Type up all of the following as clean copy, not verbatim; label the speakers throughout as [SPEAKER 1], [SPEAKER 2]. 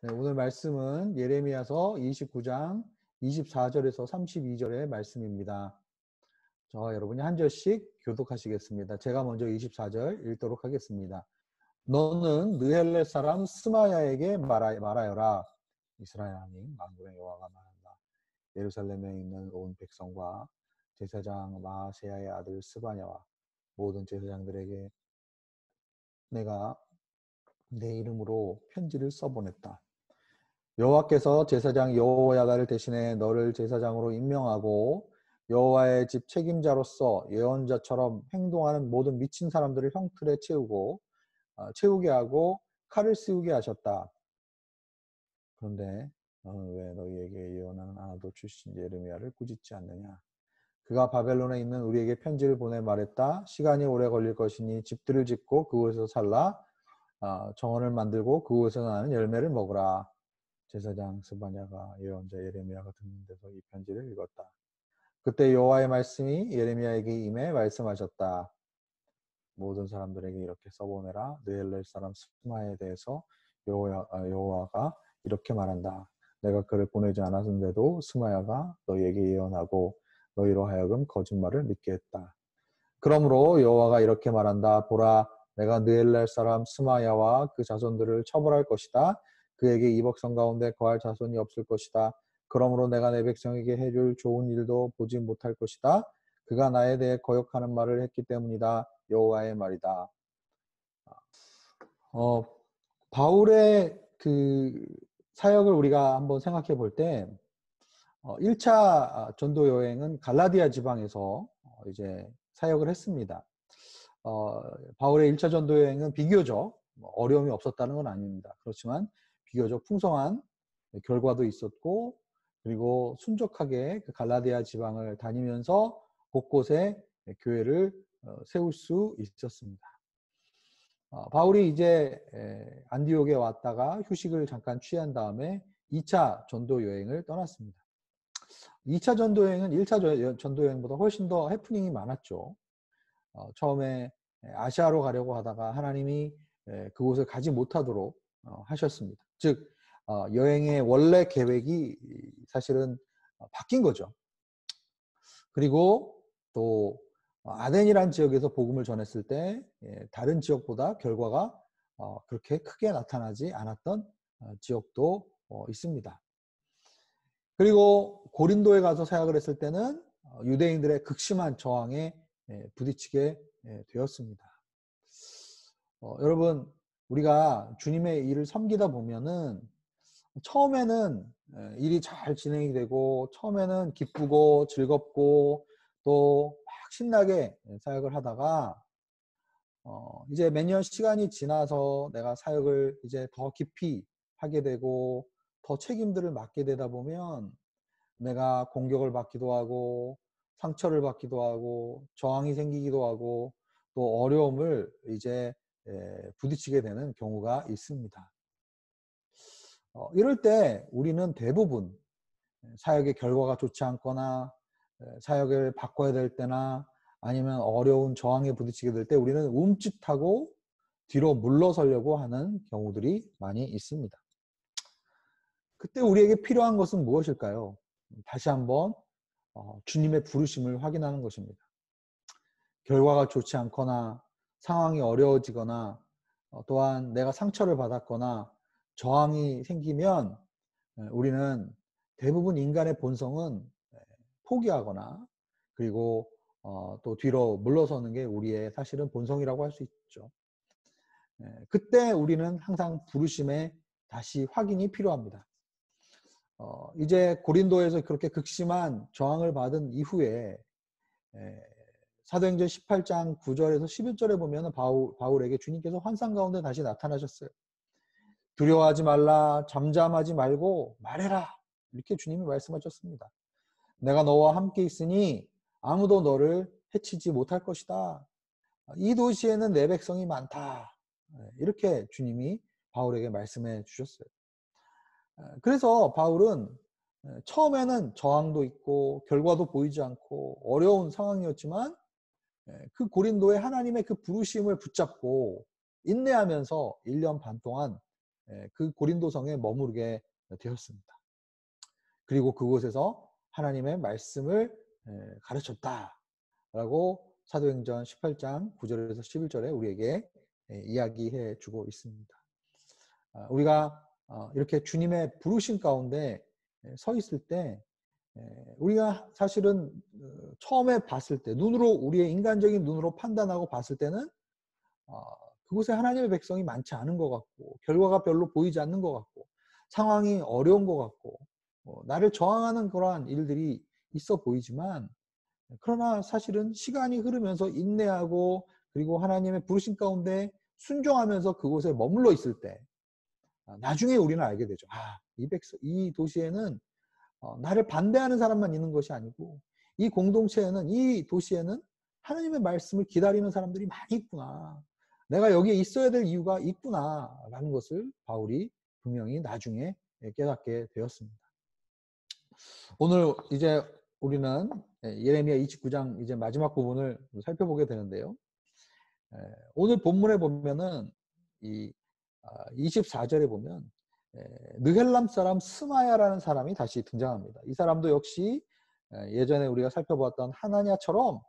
[SPEAKER 1] 네, 오늘 말씀은 예레미야서 29장 24절에서 32절의 말씀입니다. 여러분이 한 절씩 교독하시겠습니다. 제가 먼저 24절 읽도록 하겠습니다. 너는 느헬렛 사람 스마야에게 말하여라. 이스라엘 하나님 만군의 여호와가 말한다. 예루살렘에 있는 온 백성과 제사장 마아세야의 아들 스바냐와 모든 제사장들에게 내가 내 이름으로 편지를 써보냈다. 여호와께서 제사장 여호야다를 대신해 너를 제사장으로 임명하고 여호와의 집 책임자로서 예언자처럼 행동하는 모든 미친 사람들을 형틀에 채우게 하고 칼을 씌우게 하셨다. 그런데 너는 왜 너희에게 예언하는 아나도 출신 예레미야를 꾸짖지 않느냐? 그가 바벨론에 있는 우리에게 편지를 보내 말했다. 시간이 오래 걸릴 것이니 집들을 짓고 그곳에서 살라. 정원을 만들고 그곳에서 나는 열매를 먹으라. 제사장 스바냐가 예언자 예레미야가 듣는 데서 이 편지를 읽었다. 그때 여호와의 말씀이 예레미야에게 임해 말씀하셨다. 모든 사람들에게 이렇게 써보내라. 느헬렛 사람 스마야에 대해서 여호와가 이렇게 말한다. 내가 그를 보내지 않았는데도 스마야가 너희에게 예언하고 너희로 하여금 거짓말을 믿게 했다. 그러므로 여호와가 이렇게 말한다. 보라, 내가 느헬렛 사람 스마야와 그 자손들을 처벌할 것이다. 그에게 이 백성 가운데 거할 자손이 없을 것이다. 그러므로 내가 내 백성에게 해줄 좋은 일도 보지 못할 것이다. 그가 나에 대해 거역하는 말을 했기 때문이다. 여호와의 말이다. 바울의 그 사역을 우리가 한번 생각해 볼 때 1차 전도 여행은 갈라디아 지방에서 이제 사역을 했습니다. 바울의 1차 전도 여행은 비교적 어려움이 없었다는 건 아닙니다. 그렇지만 비교적 풍성한 결과도 있었고, 그리고 순적하게 그 갈라디아 지방을 다니면서 곳곳에 교회를 세울 수 있었습니다. 바울이 이제 안디옥에 왔다가 휴식을 잠깐 취한 다음에 2차 전도 여행을 떠났습니다. 2차 전도 여행은 1차 전도 여행보다 훨씬 더 해프닝이 많았죠. 처음에 아시아로 가려고 하다가 하나님이 그곳을 가지 못하도록 하셨습니다. 즉 여행의 원래 계획이 사실은 바뀐 거죠. 그리고 또 아덴이라는 지역에서 복음을 전했을 때 다른 지역보다 결과가 그렇게 크게 나타나지 않았던 지역도 있습니다. 그리고 고린도에 가서 사역을 했을 때는 유대인들의 극심한 저항에 부딪히게 되었습니다. 여러분, 우리가 주님의 일을 섬기다 보면은 처음에는 일이 잘 진행이 되고 처음에는 기쁘고 즐겁고 또 막 신나게 사역을 하다가 이제 몇 년 시간이 지나서 내가 사역을 이제 더 깊이 하게 되고 더 책임들을 맡게 되다 보면 내가 공격을 받기도 하고 상처를 받기도 하고 저항이 생기기도 하고 또 어려움을 이제 부딪히게 되는 경우가 있습니다. 이럴 때 우리는 대부분 사역의 결과가 좋지 않거나 사역을 바꿔야 될 때나 아니면 어려운 저항에 부딪히게 될 때 우리는 움찔하고 뒤로 물러서려고 하는 경우들이 많이 있습니다. 그때 우리에게 필요한 것은 무엇일까요? 다시 한번 주님의 부르심을 확인하는 것입니다. 결과가 좋지 않거나 상황이 어려워지거나 또한 내가 상처를 받았거나 저항이 생기면 우리는 대부분 인간의 본성은 포기하거나 그리고 또 뒤로 물러서는 게 우리의 사실은 본성이라고 할 수 있죠. 그때 우리는 항상 부르심에 다시 확인이 필요합니다. 이제 고린도에서 그렇게 극심한 저항을 받은 이후에 사도행전 18장 9절에서 11절에 보면 바울에게 주님께서 환상 가운데 다시 나타나셨어요. 두려워하지 말라, 잠잠하지 말고 말해라, 이렇게 주님이 말씀하셨습니다. 내가 너와 함께 있으니 아무도 너를 해치지 못할 것이다. 이 도시에는 내 백성이 많다. 이렇게 주님이 바울에게 말씀해 주셨어요. 그래서 바울은 처음에는 저항도 있고 결과도 보이지 않고 어려운 상황이었지만 그 고린도에 하나님의 그 부르심을 붙잡고 인내하면서 1년 반 동안 그 고린도성에 머무르게 되었습니다. 그리고 그곳에서 하나님의 말씀을 가르쳤다라고 사도행전 18장 9절에서 11절에 우리에게 이야기해 주고 있습니다. 우리가 이렇게 주님의 부르심 가운데 서 있을 때 우리가 사실은 처음에 봤을 때 눈으로 우리의 인간적인 눈으로 판단하고 봤을 때는 그곳에 하나님의 백성이 많지 않은 것 같고 결과가 별로 보이지 않는 것 같고 상황이 어려운 것 같고 나를 저항하는 그러한 일들이 있어 보이지만 그러나 사실은 시간이 흐르면서 인내하고 그리고 하나님의 부르심 가운데 순종하면서 그곳에 머물러 있을 때 나중에 우리는 알게 되죠. 이 도시에는 나를 반대하는 사람만 있는 것이 아니고 이 공동체에는 이 도시에는 하나님의 말씀을 기다리는 사람들이 많이 있구나. 내가 여기에 있어야 될 이유가 있구나 라는 것을 바울이 분명히 나중에 깨닫게 되었습니다. 오늘 이제 우리는 예레미야 29장 이제 마지막 부분을 살펴보게 되는데요. 오늘 본문에 보면은 이 24절에 보면 느헬람 사람 스마야라는 사람이 다시 등장합니다. 이 사람도 역시 예전에 우리가 살펴보았던 하나냐처럼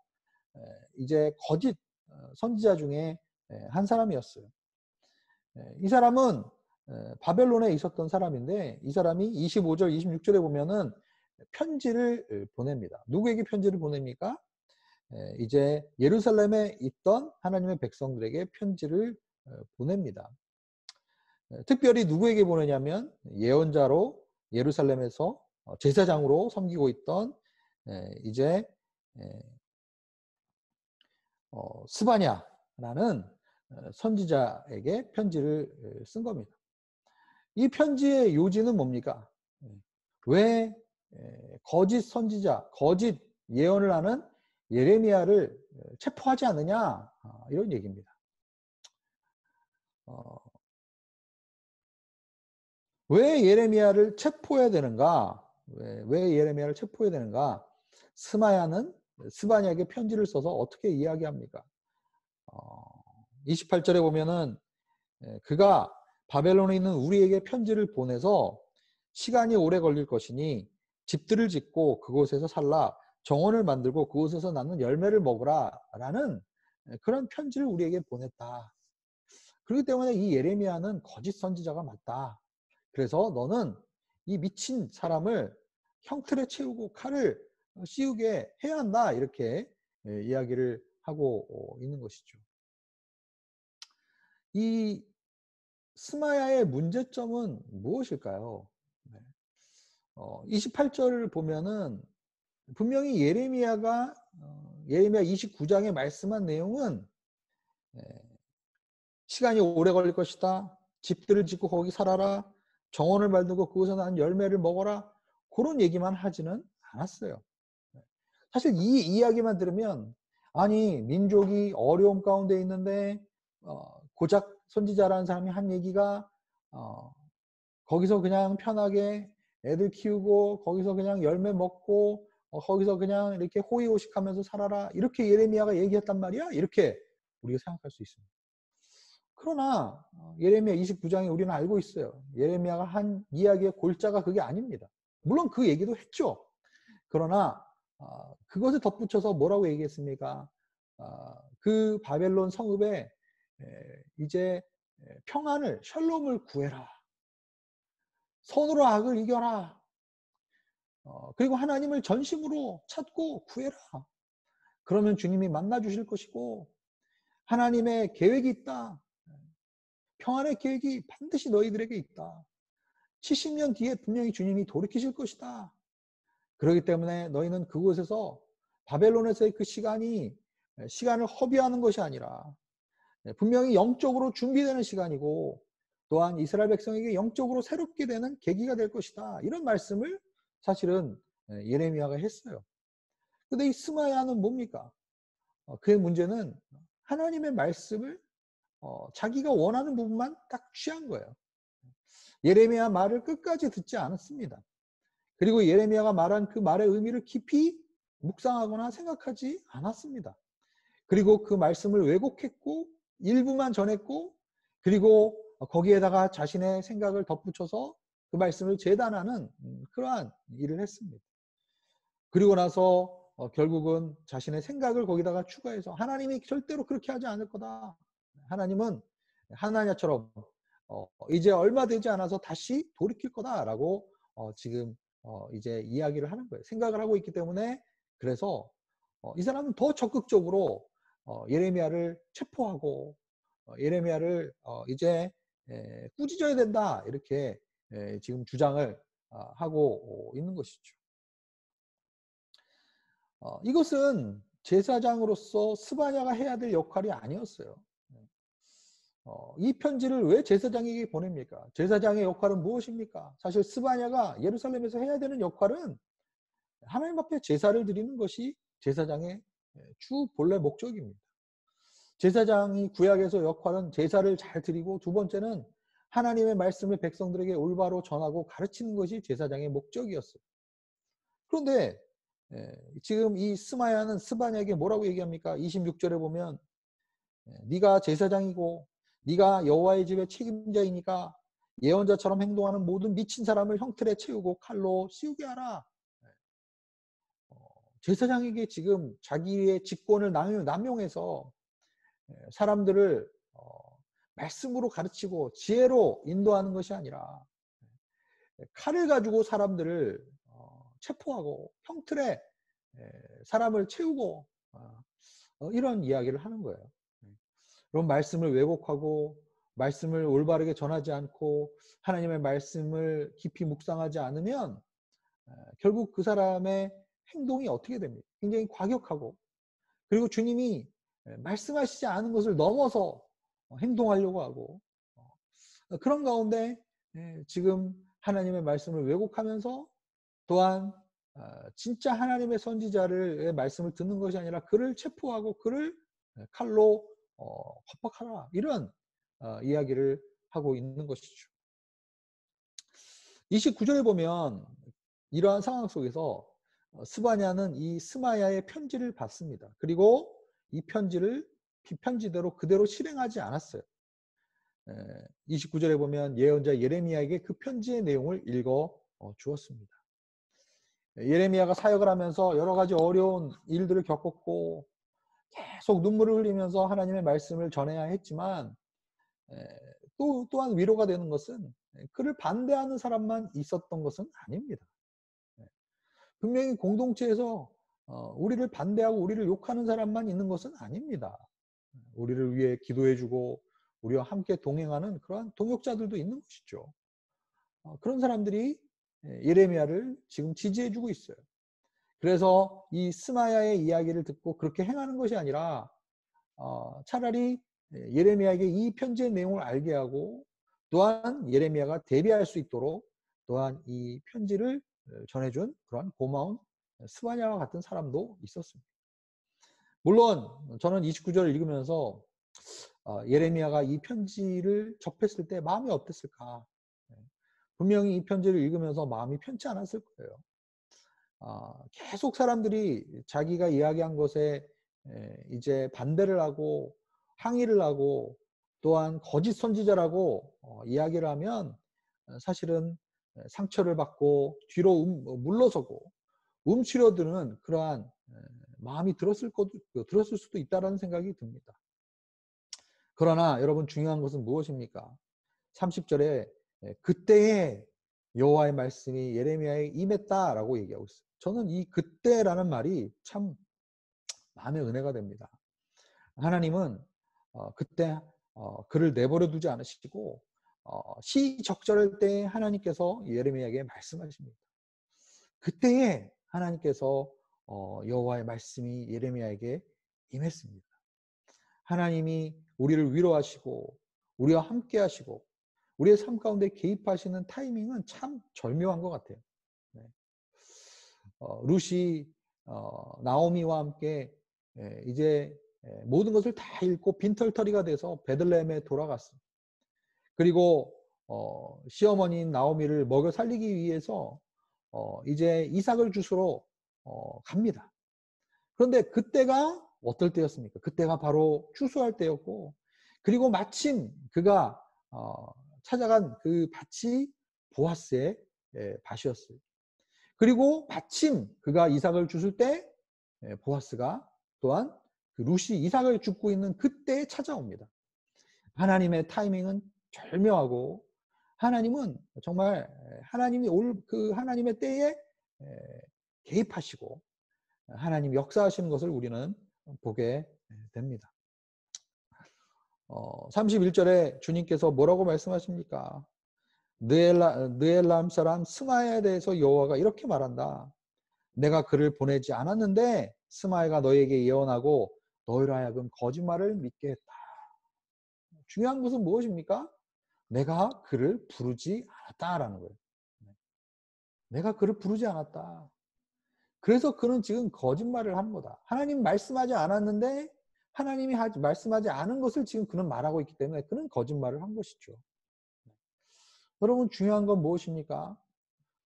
[SPEAKER 1] 이제 거짓 선지자 중에 한 사람이었어요. 이 사람은 바벨론에 있었던 사람인데 이 사람이 25절, 26절에 보면은 편지를 보냅니다. 누구에게 편지를 보냅니까? 이제 예루살렘에 있던 하나님의 백성들에게 편지를 보냅니다. 특별히 누구에게 보내냐면 예언자로 예루살렘에서 제사장으로 섬기고 있던 이제 스바냐라는 선지자에게 편지를 쓴 겁니다. 이 편지의 요지는 뭡니까? 왜 거짓 선지자, 거짓 예언을 하는 예레미야를 체포하지 않느냐? 이런 얘기입니다. 왜 예레미야를 체포해야 되는가? 왜 예레미야를 체포해야 되는가? 스바냐에게 편지를 써서 어떻게 이야기합니까? 28절에 보면은 그가 바벨론에 있는 우리에게 편지를 보내서 시간이 오래 걸릴 것이니 집들을 짓고 그곳에서 살라 정원을 만들고 그곳에서 나는 열매를 먹으라 라는 그런 편지를 우리에게 보냈다. 그렇기 때문에 이 예레미야는 거짓 선지자가 맞다. 그래서 너는 이 미친 사람을 형틀에 채우고 칼을 씌우게 해야 한다. 이렇게 이야기를 하고 있는 것이죠. 이 스마야의 문제점은 무엇일까요? 28절을 보면은 분명히 예레미야 29장에 말씀한 내용은 시간이 오래 걸릴 것이다. 집들을 짓고 거기 살아라. 정원을 만들고 그곳에서 난 열매를 먹어라. 그런 얘기만 하지는 않았어요. 사실 이 이야기만 들으면 아니 민족이 어려움 가운데 있는데 고작 선지자라는 사람이 한 얘기가 거기서 그냥 편하게 애들 키우고 거기서 그냥 열매 먹고 거기서 그냥 이렇게 호의호식하면서 살아라 이렇게 예레미야가 얘기했단 말이야 이렇게 우리가 생각할 수 있습니다. 그러나 예레미야 29장에 우리는 알고 있어요. 예레미야가 한 이야기의 골자가 그게 아닙니다. 물론 그 얘기도 했죠. 그러나 그것을 덧붙여서 뭐라고 얘기했습니까? 그 바벨론 성읍에 이제 평안을 샬롬을 구해라. 선으로 악을 이겨라. 그리고 하나님을 전심으로 찾고 구해라. 그러면 주님이 만나 주실 것이고 하나님의 계획이 있다. 평안의 계획이 반드시 너희들에게 있다. 70년 뒤에 분명히 주님이 돌이키실 것이다. 그렇기 때문에 너희는 그곳에서 바벨론에서의 그 시간을 허비하는 것이 아니라 분명히 영적으로 준비되는 시간이고 또한 이스라엘 백성에게 영적으로 새롭게 되는 계기가 될 것이다. 이런 말씀을 사실은 예레미야가 했어요. 근데 이 스마야는 뭡니까? 그의 문제는 하나님의 말씀을 자기가 원하는 부분만 딱 취한 거예요. 예레미야 말을 끝까지 듣지 않았습니다. 그리고 예레미야가 말한 그 말의 의미를 깊이 묵상하거나 생각하지 않았습니다. 그리고 그 말씀을 왜곡했고 일부만 전했고 그리고 거기에다가 자신의 생각을 덧붙여서 그 말씀을 재단하는 그러한 일을 했습니다. 그리고 나서 결국은 자신의 생각을 거기다가 추가해서 하나님이 절대로 그렇게 하지 않을 거다. 하나님은 하나냐처럼 이제 얼마 되지 않아서 다시 돌이킬 거다라고 지금 이제 이야기를 하는 거예요. 생각을 하고 있기 때문에 그래서 이 사람은 더 적극적으로 예레미야를 체포하고 예레미야를 이제 꾸짖어야 된다 이렇게 지금 주장을 하고 있는 것이죠. 이것은 제사장으로서 스바냐가 해야 될 역할이 아니었어요. 이 편지를 왜 제사장에게 보냅니까? 제사장의 역할은 무엇입니까? 사실 스바냐가 예루살렘에서 해야 되는 역할은 하나님 앞에 제사를 드리는 것이 제사장의 주 본래 목적입니다. 제사장이 구약에서 역할은 제사를 잘 드리고 두 번째는 하나님의 말씀을 백성들에게 올바로 전하고 가르치는 것이 제사장의 목적이었어요. 그런데 지금 이 스바냐에게 뭐라고 얘기합니까? 26절에 보면 네가 제사장이고 네가 여호와의 집의 책임자이니까 예언자처럼 행동하는 모든 미친 사람을 형틀에 채우고 칼로 씌우게 하라. 제사장에게 지금 자기의 직권을 남용해서 사람들을 말씀으로 가르치고 지혜로 인도하는 것이 아니라 칼을 가지고 사람들을 체포하고 형틀에 사람을 채우고 이런 이야기를 하는 거예요. 그런 말씀을 왜곡하고 말씀을 올바르게 전하지 않고 하나님의 말씀을 깊이 묵상하지 않으면 결국 그 사람의 행동이 어떻게 됩니까? 굉장히 과격하고 그리고 주님이 말씀하시지 않은 것을 넘어서 행동하려고 하고 그런 가운데 지금 하나님의 말씀을 왜곡하면서 또한 진짜 하나님의 선지자의 말씀을 듣는 것이 아니라 그를 체포하고 그를 칼로 겁박하라 이런 이야기를 하고 있는 것이죠. 29절에 보면 이러한 상황 속에서 스바냐는 이 스마야의 편지를 받습니다. 그리고 이 편지를 편지대로 그대로 실행하지 않았어요. 29절에 보면 예언자 예레미야에게 그 편지의 내용을 읽어 주었습니다. 예레미야가 사역을 하면서 여러 가지 어려운 일들을 겪었고 계속 눈물을 흘리면서 하나님의 말씀을 전해야 했지만 또한 위로가 되는 것은 그를 반대하는 사람만 있었던 것은 아닙니다. 분명히 공동체에서 우리를 반대하고 우리를 욕하는 사람만 있는 것은 아닙니다. 우리를 위해 기도해주고 우리와 함께 동행하는 그러한 동역자들도 있는 것이죠. 그런 사람들이 예레미야를 지금 지지해주고 있어요. 그래서 이 스마야의 이야기를 듣고 그렇게 행하는 것이 아니라 차라리 예레미야에게 이 편지의 내용을 알게 하고 또한 예레미야가 대비할 수 있도록 또한 이 편지를 전해준 그런 고마운 스바냐와 같은 사람도 있었습니다. 물론 저는 29절을 읽으면서 예레미야가 이 편지를 접했을 때 마음이 어땠을까? 분명히 이 편지를 읽으면서 마음이 편치 않았을 거예요. 계속 사람들이 자기가 이야기한 것에 이제 반대를 하고 항의를 하고 또한 거짓 선지자라고 이야기를 하면 사실은 상처를 받고 뒤로 물러서고 움츠려드는 그러한 마음이 들었을 수도 있다는 생각이 듭니다. 그러나 여러분 중요한 것은 무엇입니까? 30절에 그때에 여호와의 말씀이 예레미야에 임했다라고 얘기하고 있어요. 저는 이 그때라는 말이 참 마음의 은혜가 됩니다. 하나님은 그때 그를 내버려 두지 않으시고 시적절할 때 하나님께서 예레미야에게 말씀하십니다. 그때에 하나님께서 여호와의 말씀이 예레미야에게 임했습니다. 하나님이 우리를 위로하시고 우리와 함께 하시고 우리의 삶 가운데 개입하시는 타이밍은 참 절묘한 것 같아요. 네. 룻이 나오미와 함께 이제 모든 것을 다 잃고 빈털터리가 돼서 베들레헴에 돌아갔습니다. 그리고 시어머니인 나오미를 먹여 살리기 위해서 이제 이삭을 주스러 갑니다. 그런데 그때가 어떨 때였습니까? 그때가 바로 추수할 때였고 그리고 마침 그가 찾아간 그 밭이 보아스의 밭이었어요. 그리고 마침 그가 이삭을 주실 때 보아스가 또한 그 룻이 이삭을 줍고 있는 그때에 찾아옵니다. 하나님의 타이밍은 절묘하고 하나님은 정말 하나님이 그 하나님의 때에 개입하시고 하나님 역사하시는 것을 우리는 보게 됩니다. 31절에 주님께서 뭐라고 말씀하십니까? 느엘람 사람 스마야에 대해서 여호와가 이렇게 말한다. 내가 그를 보내지 않았는데 스마야가 너에게 예언하고 너희로 하여금 거짓말을 믿게 했다. 중요한 것은 무엇입니까? 내가 그를 부르지 않았다라는 거예요. 내가 그를 부르지 않았다. 그래서 그는 지금 거짓말을 하는 거다. 하나님 말씀하지 않았는데 하나님이 말씀하지 않은 것을 지금 그는 말하고 있기 때문에 그는 거짓말을 한 것이죠. 여러분 중요한 건 무엇입니까?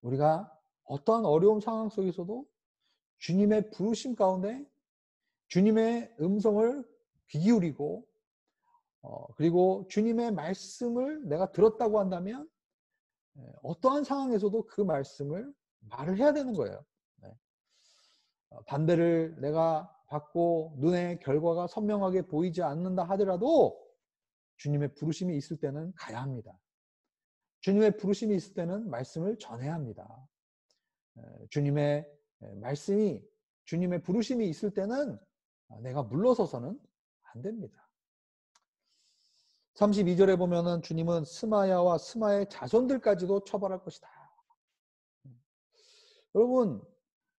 [SPEAKER 1] 우리가 어떠한 어려운 상황 속에서도 주님의 부르심 가운데 주님의 음성을 귀 기울이고 그리고 주님의 말씀을 내가 들었다고 한다면 어떠한 상황에서도 그 말씀을 말을 해야 되는 거예요. 반대를 내가 받고 눈에 결과가 선명하게 보이지 않는다 하더라도 주님의 부르심이 있을 때는 가야 합니다. 주님의 부르심이 있을 때는 말씀을 전해야 합니다. 주님의 말씀이 주님의 부르심이 있을 때는 내가 물러서서는 안 됩니다. 32절에 보면은 주님은 스마야와 스마의 자손들까지도 처벌할 것이다. 여러분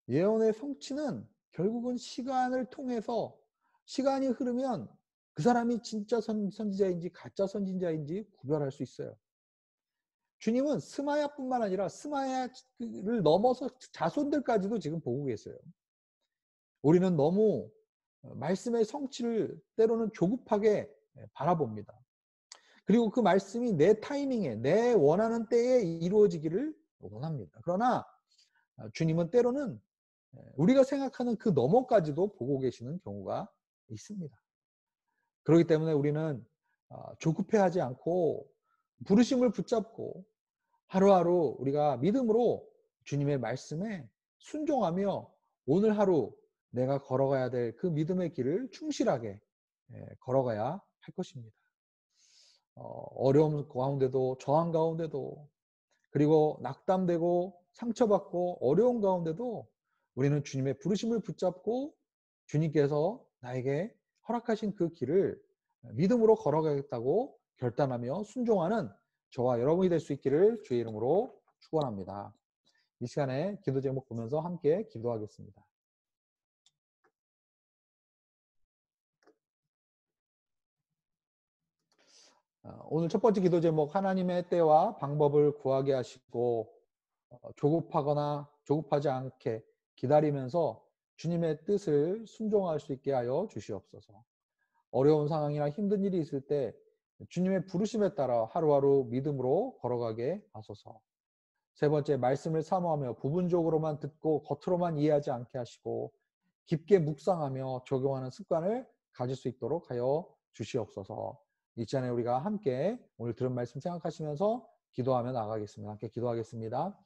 [SPEAKER 1] 예언의 성취는 결국은 시간을 통해서 시간이 흐르면 그 사람이 진짜 선지자인지 가짜 선지자인지 구별할 수 있어요. 주님은 스마야뿐만 아니라 스마야를 넘어서 자손들까지도 지금 보고 계세요. 우리는 너무 말씀의 성취를 때로는 조급하게 바라봅니다. 그리고 그 말씀이 내 타이밍에 내 원하는 때에 이루어지기를 원합니다. 그러나 주님은 때로는 우리가 생각하는 그 너머까지도 보고 계시는 경우가 있습니다. 그렇기 때문에 우리는 조급해하지 않고 부르심을 붙잡고 하루하루 우리가 믿음으로 주님의 말씀에 순종하며 오늘 하루 내가 걸어가야 될 그 믿음의 길을 충실하게 걸어가야 할 것입니다. 어려움 가운데도 저항 가운데도 그리고 낙담되고 상처받고 어려운 가운데도 우리는 주님의 부르심을 붙잡고 주님께서 나에게 허락하신 그 길을 믿음으로 걸어가겠다고 결단하며 순종하는 저와 여러분이 될 수 있기를 주의 이름으로 축원합니다. 이 시간에 기도 제목 보면서 함께 기도하겠습니다. 오늘 첫 번째 기도 제목 하나님의 때와 방법을 구하게 하시고 조급하지 않게 기다리면서 주님의 뜻을 순종할 수 있게 하여 주시옵소서. 어려운 상황이나 힘든 일이 있을 때 주님의 부르심에 따라 하루하루 믿음으로 걸어가게 하소서. 세 번째, 말씀을 사모하며 부분적으로만 듣고 겉으로만 이해하지 않게 하시고 깊게 묵상하며 적용하는 습관을 가질 수 있도록 하여 주시옵소서. 이 시간에 우리가 함께 오늘 들은 말씀 생각하시면서 기도하며 나가겠습니다. 함께 기도하겠습니다.